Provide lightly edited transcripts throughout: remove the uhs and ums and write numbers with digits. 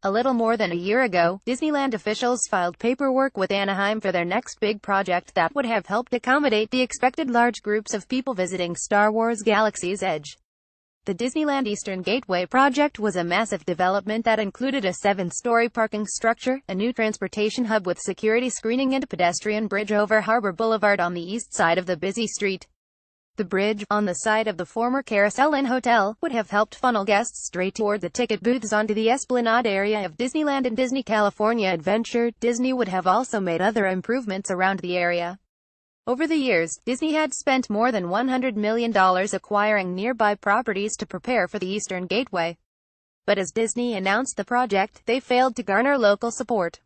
A little more than a year ago, Disneyland officials filed paperwork with Anaheim for their next big project that would have helped accommodate the expected large groups of people visiting Star Wars Galaxy's Edge. The Disneyland Eastern Gateway project was a massive development that included a 7-story parking structure, a new transportation hub with security screening and a pedestrian bridge over Harbor Boulevard on the east side of the busy street. The bridge, on the site of the former Carousel Inn Hotel, would have helped funnel guests straight toward the ticket booths onto the Esplanade area of Disneyland and Disney California Adventure. Disney would have also made other improvements around the area. Over the years, Disney had spent more than $100 million acquiring nearby properties to prepare for the Eastern Gateway. But as Disney announced the project, they failed to garner local support.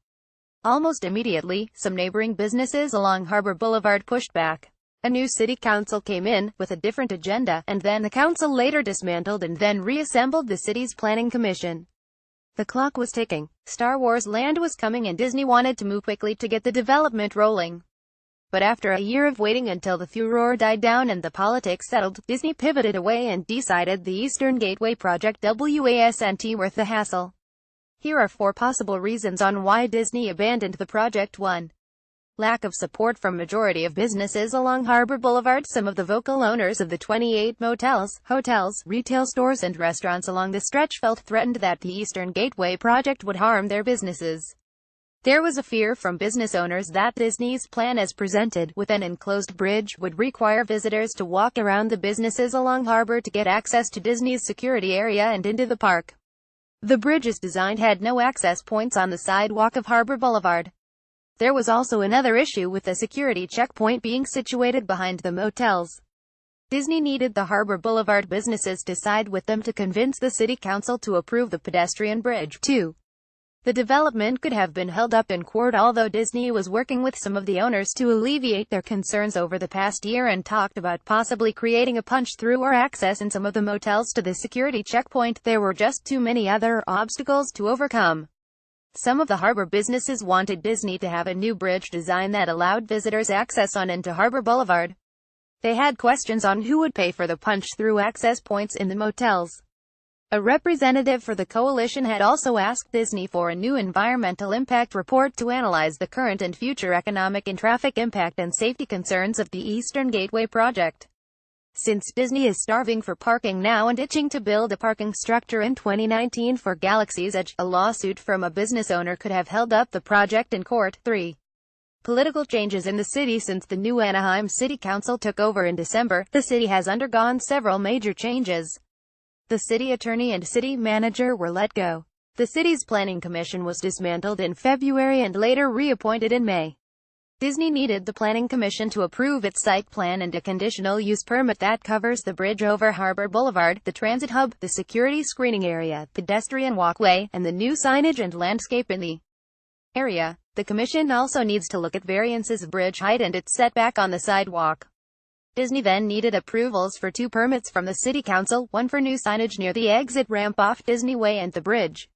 Almost immediately, some neighboring businesses along Harbor Boulevard pushed back. A new city council came in, with a different agenda, and then the council later dismantled and then reassembled the city's planning commission. The clock was ticking. Star Wars Land was coming and Disney wanted to move quickly to get the development rolling. But after a year of waiting until the furor died down and the politics settled, Disney pivoted away and decided the Eastern Gateway project wasn't worth the hassle. Here are 4 possible reasons on why Disney abandoned the project. 1. Lack of support from majority of businesses along Harbor Boulevard. Some of the vocal owners of the 28 motels, hotels, retail stores and restaurants along the stretch felt threatened that the Eastern Gateway project would harm their businesses. There was a fear from business owners that Disney's plan as presented, with an enclosed bridge, would require visitors to walk around the businesses along Harbor to get access to Disney's security area and into the park. The bridge's design had no access points on the sidewalk of Harbor Boulevard. There was also another issue with the security checkpoint being situated behind the motels. Disney needed the Harbor Boulevard businesses to side with them to convince the city council to approve the pedestrian bridge. 2. The development could have been held up in court, although Disney was working with some of the owners to alleviate their concerns over the past year and talked about possibly creating a punch-through or access in some of the motels to the security checkpoint. There were just too many other obstacles to overcome. Some of the harbor businesses wanted Disney to have a new bridge design that allowed visitors access on into Harbor Boulevard. They had questions on who would pay for the punch-through access points in the motels. A representative for the coalition had also asked Disney for a new environmental impact report to analyze the current and future economic and traffic impact and safety concerns of the Eastern Gateway project. Since Disney is starving for parking now and itching to build a parking structure in 2019 for Galaxy's Edge, a lawsuit from a business owner could have held up the project in court. 3. Political changes in the city. Since the new Anaheim City Council took over in December, the city has undergone several major changes. The city attorney and city manager were let go. The city's planning commission was dismantled in February and later reappointed in May. Disney needed the planning commission to approve its site plan and a conditional use permit that covers the bridge over Harbor Boulevard, the transit hub, the security screening area, pedestrian walkway, and the new signage and landscape in the area. The commission also needs to look at variances of bridge height and its setback on the sidewalk. Disney then needed approvals for 2 permits from the city council, one for new signage near the exit ramp off Disney Way and the bridge.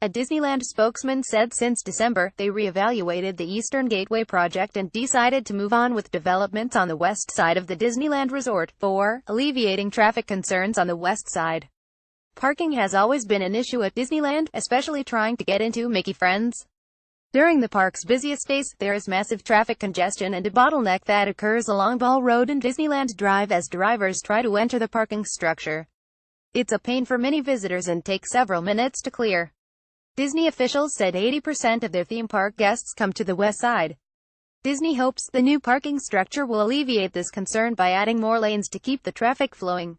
A Disneyland spokesman said since December, they reevaluated the Eastern Gateway project and decided to move on with developments on the west side of the Disneyland Resort. 4. Alleviating traffic concerns on the west side. Parking has always been an issue at Disneyland, especially trying to get into Mickey Friends. During the park's busiest days, there is massive traffic congestion and a bottleneck that occurs along Ball Road and Disneyland Drive as drivers try to enter the parking structure. It's a pain for many visitors and takes several minutes to clear. Disney officials said 80% of their theme park guests come to the west side. Disney hopes the new parking structure will alleviate this concern by adding more lanes to keep the traffic flowing.